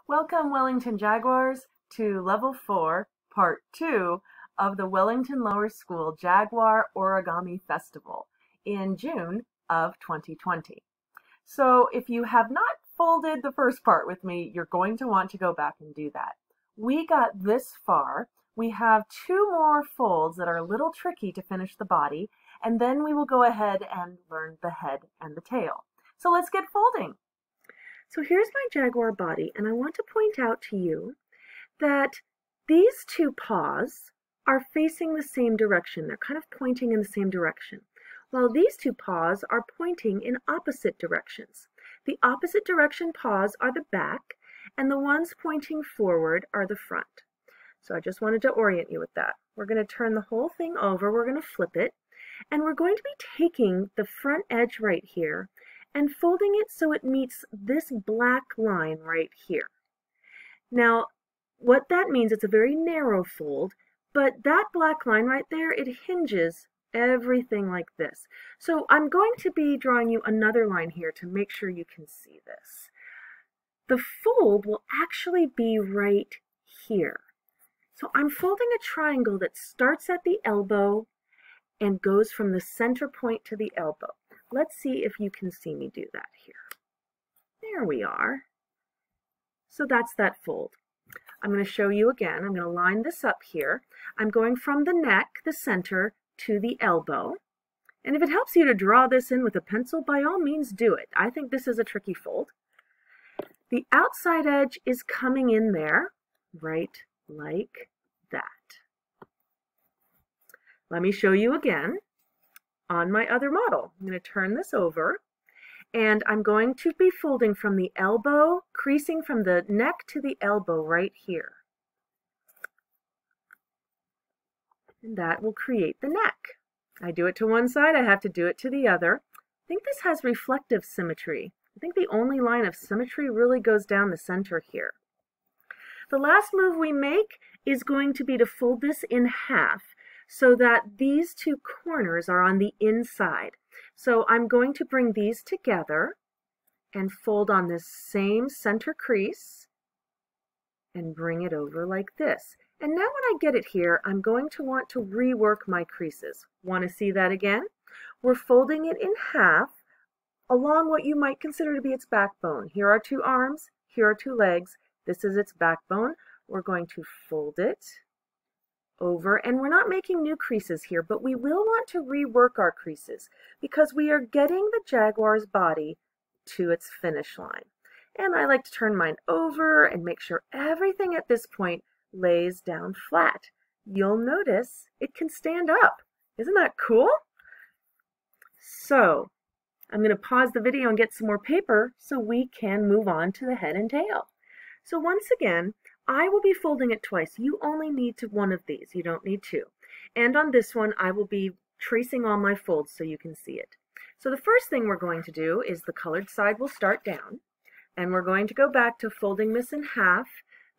Welcome, Wellington Jaguars, to Level 4, Part 2 of the Wellington Lower School Jaguar Origami Festival in June of 2020. So if you have not folded the first part with me, you're going to want to go back and do that. We got this far. We have two more folds that are a little tricky to finish the body, and then we will go ahead and learn the head and the tail. So let's get folding. So here's my jaguar body, and I want to point out to you that these two paws are facing the same direction. They're kind of pointing in the same direction, while these two paws are pointing in opposite directions. The opposite direction paws are the back, and the ones pointing forward are the front. So I just wanted to orient you with that. We're going to turn the whole thing over, we're going to flip it, and we're going to be taking the front edge right here and folding it so it meets this black line right here. Now, what that means, it's a very narrow fold, but that black line right there, it hinges everything like this. So I'm going to be drawing you another line here to make sure you can see this. The fold will actually be right here. So I'm folding a triangle that starts at the elbow and goes from the center point to the elbow. Let's see if you can see me do that here. There we are. So that's that fold. I'm going to show you again. I'm going to line this up here. I'm going from the neck, the center, to the elbow. And if it helps you to draw this in with a pencil, by all means do it. I think this is a tricky fold. The outside edge is coming in there, right like that. Let me show you again. On my other model, I'm going to turn this over, and I'm going to be folding from the elbow, creasing from the neck to the elbow right here. And that will create the neck. I do it to one side, I have to do it to the other. I think this has reflective symmetry. I think the only line of symmetry really goes down the center here. The last move we make is going to be to fold this in half, so that these two corners are on the inside. So I'm going to bring these together and fold on this same center crease and bring it over like this. And now when I get it here, I'm going to want to rework my creases. Want to see that again? We're folding it in half along what you might consider to be its backbone. Here are two arms, here are two legs. This is its backbone. We're going to fold it over, and we're not making new creases here, but we will want to rework our creases because we are getting the jaguar's body to its finish line. And I like to turn mine over and make sure everything at this point lays down flat. You'll notice it can stand up. Isn't that cool? So I'm going to pause the video and get some more paper so we can move on to the head and tail. So once again, I will be folding it twice. You only need one of these. You don't need two. And on this one, I will be tracing all my folds so you can see it. So the first thing we're going to do is the colored side will start down, and we're going to go back to folding this in half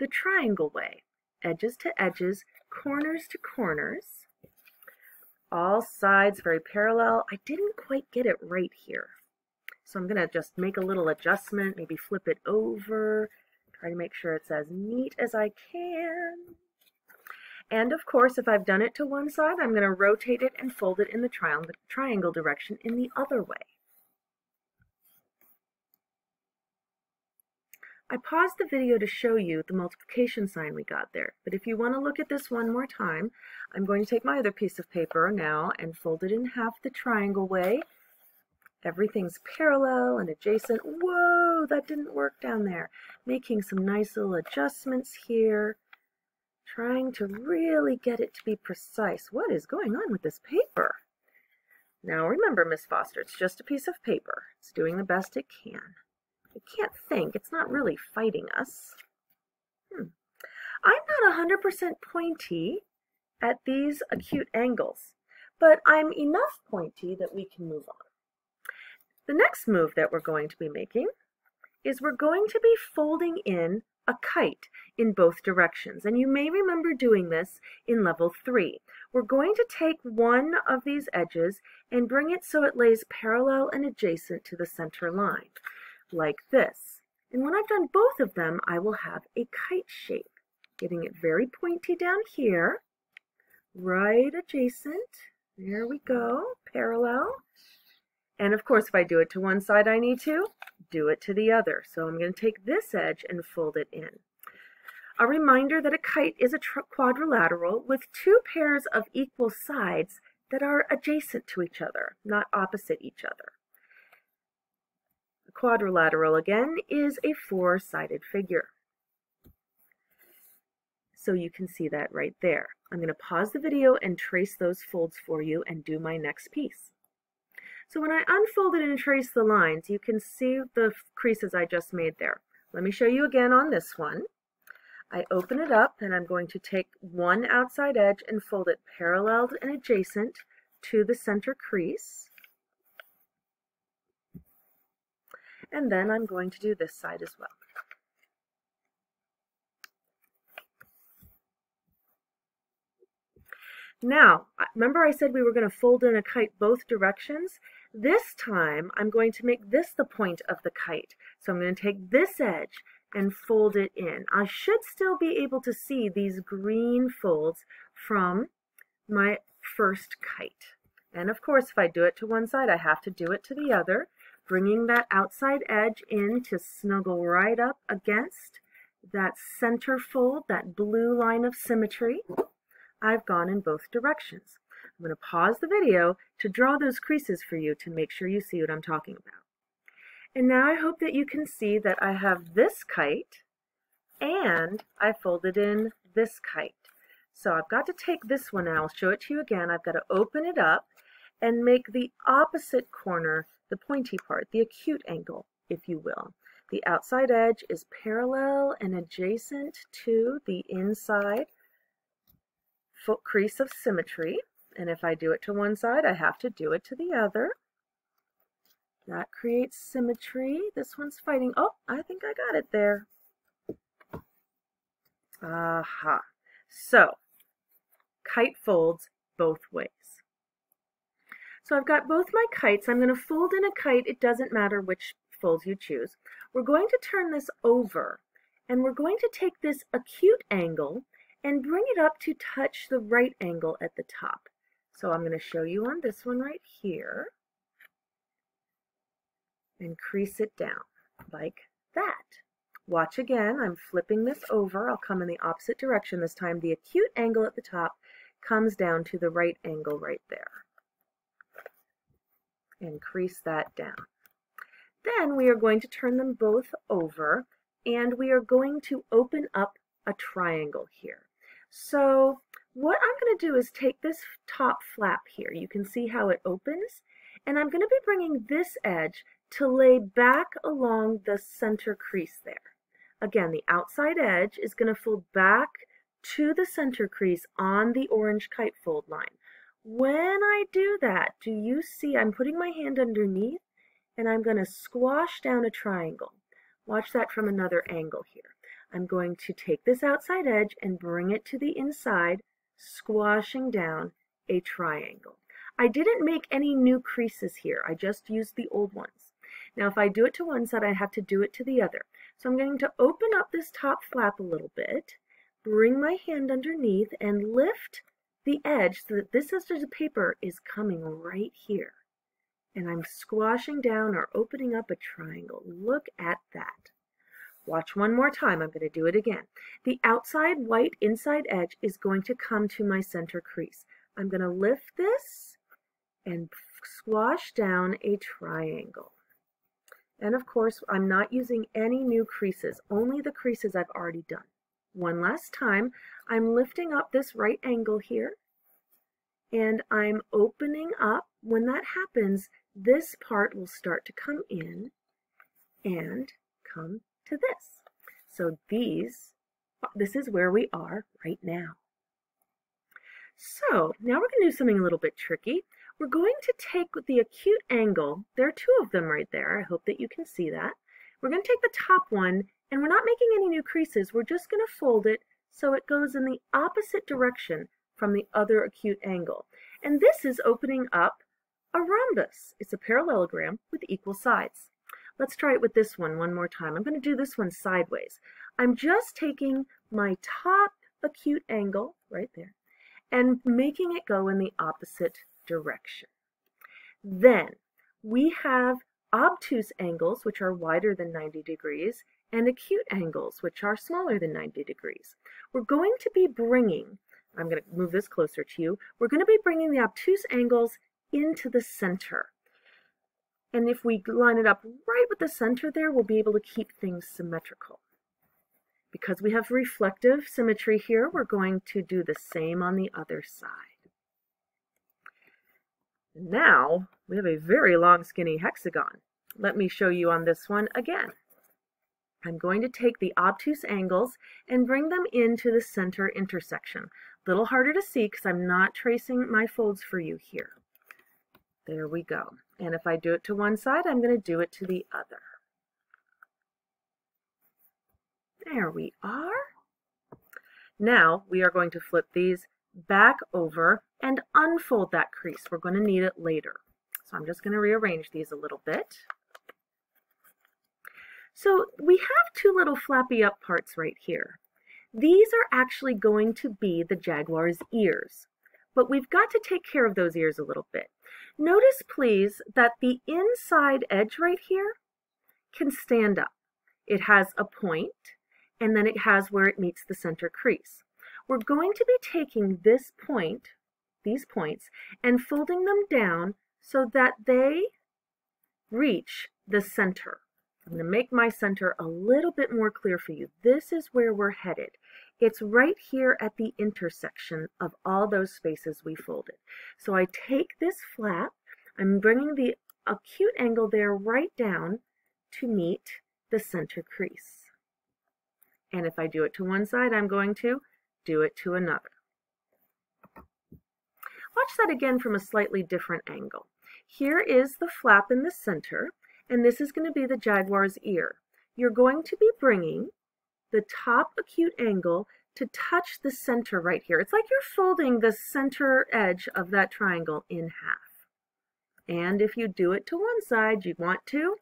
the triangle way. Edges to edges, corners to corners. All sides very parallel. I didn't quite get it right here. So I'm going to just make a little adjustment, maybe flip it over. Try to make sure it's as neat as I can. And of course, if I've done it to one side, I'm going to rotate it and fold it in the triangle direction in the other way. I paused the video to show you the multiplication sign we got there, but if you want to look at this one more time, I'm going to take my other piece of paper now and fold it in half the triangle way. Everything's parallel and adjacent. Whoa, that didn't work down there. Making some nice little adjustments here. Trying to really get it to be precise. What is going on with this paper? Now remember, Miss Foster, it's just a piece of paper. It's doing the best it can. It can't think. It's not really fighting us. I'm not 100% pointy at these acute angles, but I'm enough pointy that we can move on. The next move that we're going to be making is we're going to be folding in a kite in both directions. And you may remember doing this in level 3. We're going to take one of these edges and bring it so it lays parallel and adjacent to the center line, like this. And when I've done both of them, I will have a kite shape. Getting it very pointy down here, right adjacent. There we go, parallel. And of course, if I do it to one side, I need to do it to the other. So I'm going to take this edge and fold it in. A reminder that a kite is a quadrilateral with two pairs of equal sides that are adjacent to each other, not opposite each other. A quadrilateral, again, is a four-sided figure. So you can see that right there. I'm going to pause the video and trace those folds for you and do my next piece. So when I unfold it and trace the lines, you can see the creases I just made there. Let me show you again on this one. I open it up and I'm going to take one outside edge and fold it parallel and adjacent to the center crease. And then I'm going to do this side as well. Now, remember I said we were going to fold in a kite both directions? This time, I'm going to make this the point of the kite. So I'm going to take this edge and fold it in. I should still be able to see these green folds from my first kite. And of course, if I do it to one side, I have to do it to the other, bringing that outside edge in to snuggle right up against that center fold, that blue line of symmetry. I've gone in both directions. I'm going to pause the video to draw those creases for you to make sure you see what I'm talking about. And now I hope that you can see that I have this kite and I folded in this kite. So I've got to take this one and I'll show it to you again. I've got to open it up and make the opposite corner the pointy part, the acute angle, if you will. The outside edge is parallel and adjacent to the inside foot crease of symmetry, and if I do it to one side, I have to do it to the other. That creates symmetry. This one's fighting. Oh, I think I got it there. Aha. So, kite folds both ways. So I've got both my kites. I'm going to fold in a kite. It doesn't matter which folds you choose. We're going to turn this over, and we're going to take this acute angle and bring it up to touch the right angle at the top. So I'm going to show you on this one right here and crease it down like that. Watch again, I'm flipping this over. I'll come in the opposite direction this time. The acute angle at the top comes down to the right angle right there. And crease that down. Then we are going to turn them both over and we are going to open up a triangle here. So what I'm going to do is take this top flap here. You can see how it opens. And I'm going to be bringing this edge to lay back along the center crease there. Again, the outside edge is going to fold back to the center crease on the orange kite fold line. When I do that, do you see I'm putting my hand underneath and I'm going to squash down a triangle. Watch that from another angle here. I'm going to take this outside edge and bring it to the inside, squashing down a triangle. I didn't make any new creases here. I just used the old ones. Now if I do it to one side, I have to do it to the other. So I'm going to open up this top flap a little bit, bring my hand underneath and lift the edge so that this edge of paper is coming right here. And I'm squashing down or opening up a triangle. Look at that. Watch one more time. I'm going to do it again. The outside white inside edge is going to come to my center crease. I'm going to lift this and squash down a triangle. And of course, I'm not using any new creases, only the creases I've already done. One last time, I'm lifting up this right angle here, and I'm opening up. When that happens, this part will start to come in and come to this. So this is where we are right now. So now we're going to do something a little bit tricky. We're going to take the acute angle. There are two of them right there. I hope that you can see that. We're going to take the top one, and we're not making any new creases. We're just going to fold it so it goes in the opposite direction from the other acute angle. And this is opening up a rhombus. It's a parallelogram with equal sides. Let's try it with this one more time. I'm going to do this one sideways. I'm just taking my top acute angle right there and making it go in the opposite direction. Then we have obtuse angles, which are wider than 90 degrees, and acute angles, which are smaller than 90 degrees. We're going to be bringing, I'm going to move this closer to you, we're going to be bringing the obtuse angles into the center. And if we line it up right with the center there, we'll be able to keep things symmetrical. Because we have reflective symmetry here, we're going to do the same on the other side. Now, we have a very long skinny hexagon. Let me show you on this one again. I'm going to take the obtuse angles and bring them into the center intersection. A little harder to see because I'm not tracing my folds for you here. There we go. And if I do it to one side, I'm going to do it to the other. There we are. Now we are going to flip these back over and unfold that crease. We're going to need it later. So I'm just going to rearrange these a little bit. So we have two little flappy up parts right here. These are actually going to be the jaguar's ears, but we've got to take care of those ears a little bit. Notice, please, that the inside edge right here can stand up. It has a point, and then it has where it meets the center crease. We're going to be taking this point, these points, and folding them down so that they reach the center. I'm going to make my center a little bit more clear for you. This is where we're headed. It's right here at the intersection of all those spaces we folded. So I take this flap, I'm bringing the acute angle there right down to meet the center crease. And if I do it to one side, I'm going to do it to another. Watch that again from a slightly different angle. Here is the flap in the center, and this is going to be the jaguar's ear. You're going to be bringing the top acute angle to touch the center right here. It's like you're folding the center edge of that triangle in half. And if you do it to one side, you want to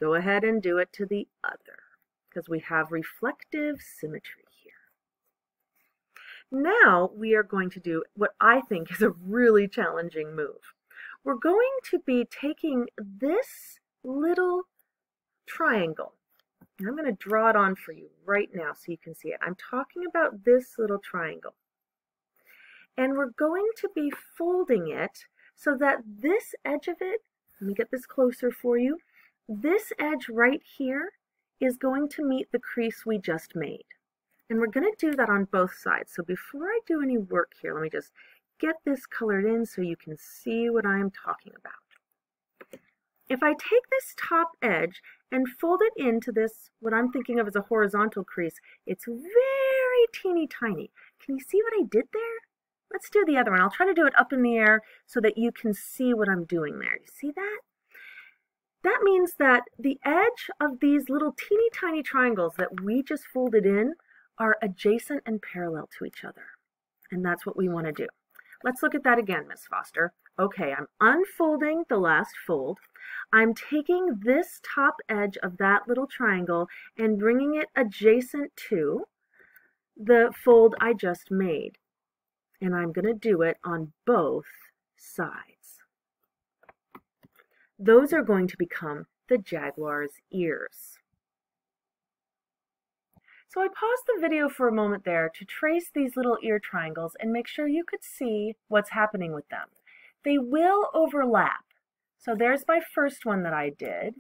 go ahead and do it to the other, because we have reflective symmetry here. Now we are going to do what I think is a really challenging move. We're going to be taking this little triangle, and I'm going to draw it on for you right now so you can see it. I'm talking about this little triangle. And we're going to be folding it so that this edge of it, let me get this closer for you, this edge right here is going to meet the crease we just made. And we're going to do that on both sides. So before I do any work here, let me just get this colored in so you can see what I'm talking about. If I take this top edge and fold it into this, what I'm thinking of as a horizontal crease, it's very teeny tiny. Can you see what I did there? Let's do the other one. I'll try to do it up in the air so that you can see what I'm doing there. You see that? That means that the edge of these little teeny tiny triangles that we just folded in are adjacent and parallel to each other. And that's what we want to do. Let's look at that again, Miss Foster. Okay, I'm unfolding the last fold. I'm taking this top edge of that little triangle and bringing it adjacent to the fold I just made. And I'm going to do it on both sides. Those are going to become the jaguar's ears. So I paused the video for a moment there to trace these little ear triangles and make sure you could see what's happening with them. They will overlap. So there's my first one that I did,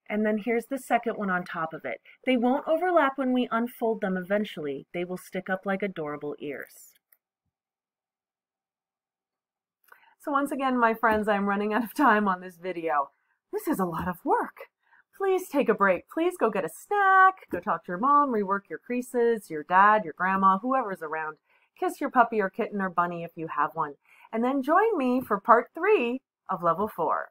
and then here's the second one on top of it. They won't overlap when we unfold them eventually. They will stick up like adorable ears. So once again, my friends, I'm running out of time on this video. This is a lot of work. Please take a break. Please go get a snack, go talk to your mom, rework your creases, your dad, your grandma, whoever's around. Kiss your puppy or kitten or bunny if you have one. And then join me for part 3 of Level 4.